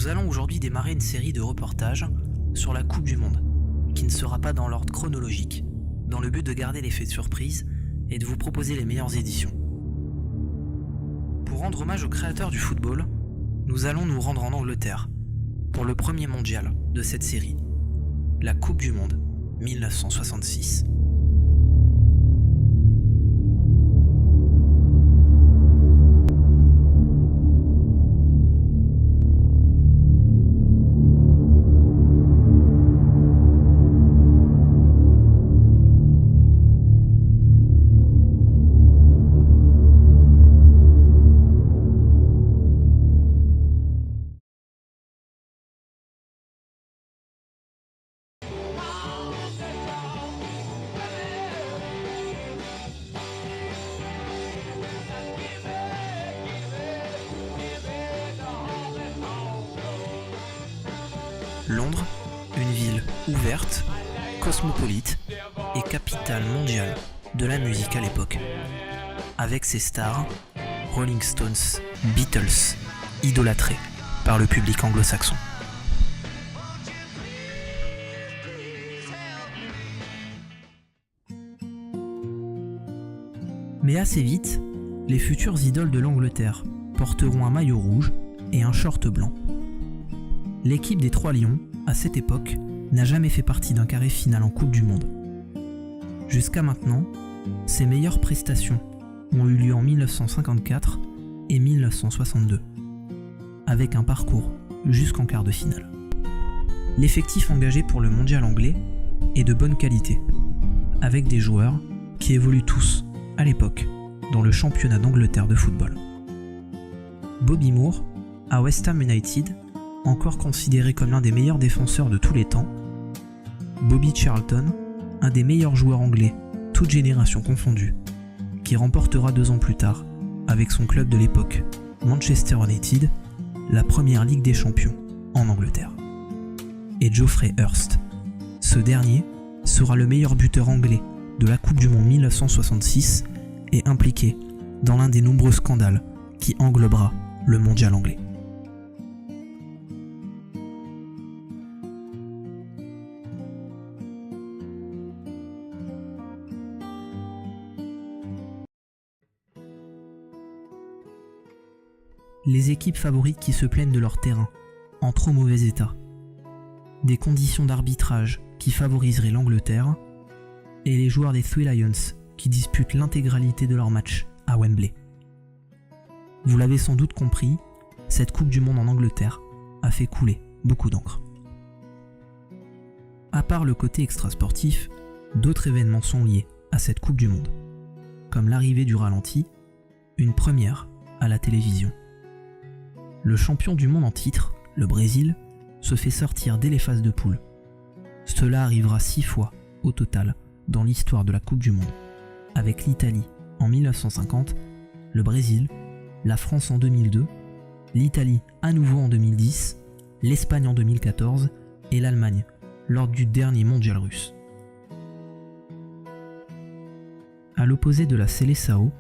Nous allons aujourd'hui démarrer une série de reportages sur la Coupe du Monde, qui ne sera pas dans l'ordre chronologique, dans le but de garder l'effet de surprise et de vous proposer les meilleures éditions. Pour rendre hommage aux créateurs du football, nous allons nous rendre en Angleterre, pour le premier mondial de cette série, la Coupe du Monde 1966. Londres, une ville ouverte, cosmopolite et capitale mondiale de la musique à l'époque. Avec ses stars, Rolling Stones, Beatles, idolâtrés par le public anglo-saxon. Mais assez vite, les futures idoles de l'Angleterre porteront un maillot rouge et un short blanc. L'équipe des Trois Lions, à cette époque, n'a jamais fait partie d'un carré final en Coupe du Monde. Jusqu'à maintenant, ses meilleures prestations ont eu lieu en 1954 et 1962, avec un parcours jusqu'en quart de finale. L'effectif engagé pour le mondial anglais est de bonne qualité, avec des joueurs qui évoluent tous, à l'époque, dans le championnat d'Angleterre de football. Bobby Moore, à West Ham United, encore considéré comme l'un des meilleurs défenseurs de tous les temps, Bobby Charlton, un des meilleurs joueurs anglais, toutes générations confondues, qui remportera 2 ans plus tard, avec son club de l'époque, Manchester United, la première Ligue des Champions en Angleterre. Et Geoffrey Hurst. Ce dernier sera le meilleur buteur anglais de la Coupe du Monde 1966 et impliqué dans l'un des nombreux scandales qui englobera le mondial anglais. Les équipes favorites qui se plaignent de leur terrain, en trop mauvais état, des conditions d'arbitrage qui favoriseraient l'Angleterre, et les joueurs des Three Lions qui disputent l'intégralité de leurs matchs à Wembley. Vous l'avez sans doute compris, cette Coupe du Monde en Angleterre a fait couler beaucoup d'encre. À part le côté extrasportif, d'autres événements sont liés à cette Coupe du Monde, comme l'arrivée du ralenti, une première à la télévision. Le champion du monde en titre, le Brésil, se fait sortir dès les phases de poule. Cela arrivera 6 fois au total dans l'histoire de la Coupe du Monde, avec l'Italie en 1950, le Brésil, la France en 2002, l'Italie à nouveau en 2010, l'Espagne en 2014 et l'Allemagne lors du dernier mondial russe. À l'opposé de la Seleção,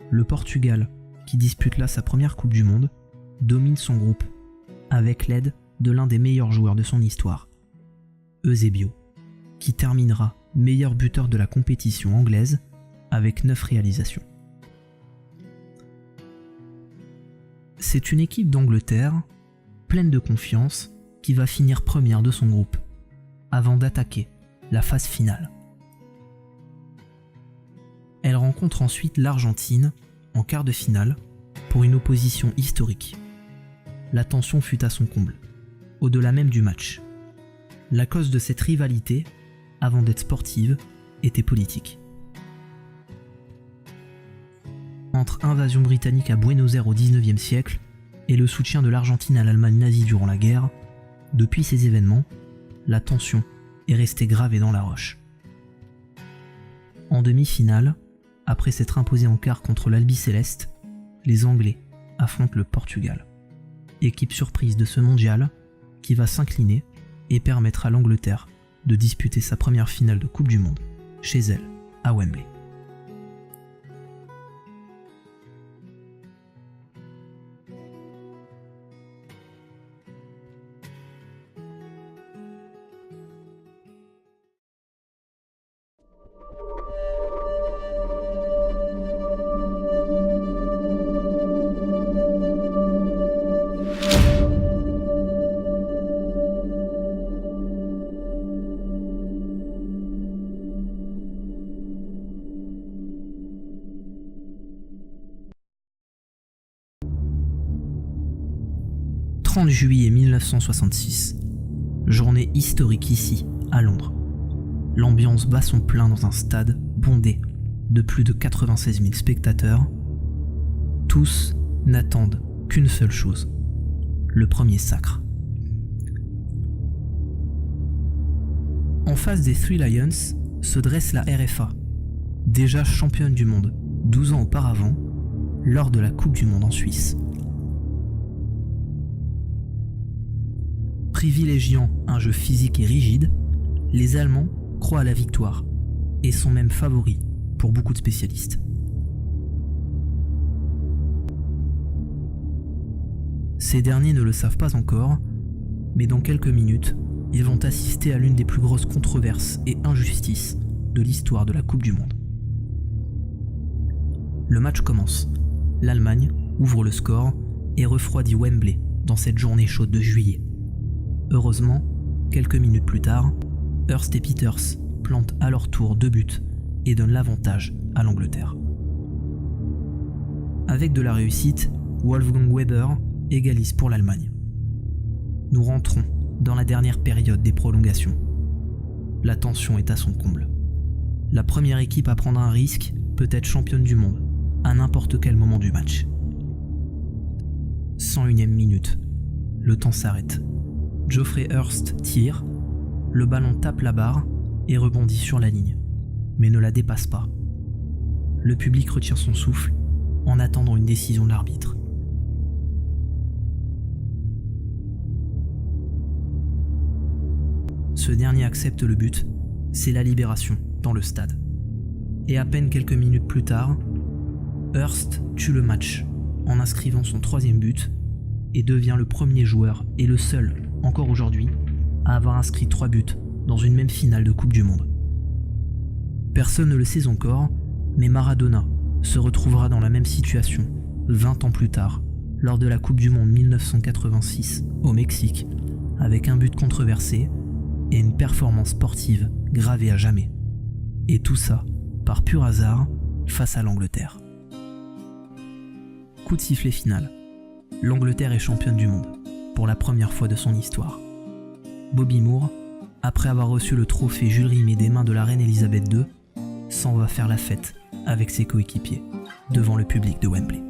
le Portugal, qui dispute là sa première Coupe du Monde, domine son groupe, avec l'aide de l'un des meilleurs joueurs de son histoire, Eusébio, qui terminera meilleur buteur de la compétition anglaise avec 9 réalisations. C'est une équipe d'Angleterre, pleine de confiance, qui va finir première de son groupe, avant d'attaquer la phase finale. Elle rencontre ensuite l'Argentine en quart de finale pour une opposition historique. La tension fut à son comble, au-delà même du match. La cause de cette rivalité, avant d'être sportive, était politique. Entre invasion britannique à Buenos Aires au XIXe siècle et le soutien de l'Argentine à l'Allemagne nazie durant la guerre, depuis ces événements, la tension est restée gravée dans la roche. En demi-finale, après s'être imposé en quart contre l'Albiceleste, les Anglais affrontent le Portugal. Équipe surprise de ce mondial qui va s'incliner et permettre à l'Angleterre de disputer sa première finale de Coupe du Monde chez elle, à Wembley. 30 juillet 1966, journée historique ici, à Londres. L'ambiance bat son plein dans un stade bondé de plus de 96 000 spectateurs. Tous n'attendent qu'une seule chose, le premier sacre. En face des Three Lions se dresse la RFA, déjà championne du monde 12 ans auparavant, lors de la Coupe du Monde en Suisse. Privilégiant un jeu physique et rigide, les Allemands croient à la victoire et sont même favoris pour beaucoup de spécialistes. Ces derniers ne le savent pas encore, mais dans quelques minutes, ils vont assister à l'une des plus grosses controverses et injustices de l'histoire de la Coupe du Monde. Le match commence. L'Allemagne ouvre le score et refroidit Wembley dans cette journée chaude de juillet. Heureusement, quelques minutes plus tard, Hurst et Peters plantent à leur tour 2 buts et donnent l'avantage à l'Angleterre. Avec de la réussite, Wolfgang Weber égalise pour l'Allemagne. Nous rentrons dans la dernière période des prolongations. La tension est à son comble. La première équipe à prendre un risque peut être championne du monde à n'importe quel moment du match. 101e minute. Le temps s'arrête. Geoffrey Hurst tire, le ballon tape la barre et rebondit sur la ligne, mais ne la dépasse pas. Le public retient son souffle en attendant une décision de l'arbitre. Ce dernier accepte le but, c'est la libération dans le stade. Et à peine quelques minutes plus tard, Hurst tue le match en inscrivant son 3e but et devient le premier joueur et le seul, encore aujourd'hui, à avoir inscrit 3 buts dans une même finale de Coupe du Monde. Personne ne le sait encore, mais Maradona se retrouvera dans la même situation 20 ans plus tard, lors de la Coupe du Monde 1986 au Mexique, avec un but controversé et une performance sportive gravée à jamais. Et tout ça, par pur hasard, face à l'Angleterre. Coup de sifflet final. L'Angleterre est championne du monde, pour la première fois de son histoire. Bobby Moore, après avoir reçu le trophée Jules Rimet des mains de la reine Elisabeth II, s'en va faire la fête avec ses coéquipiers, devant le public de Wembley.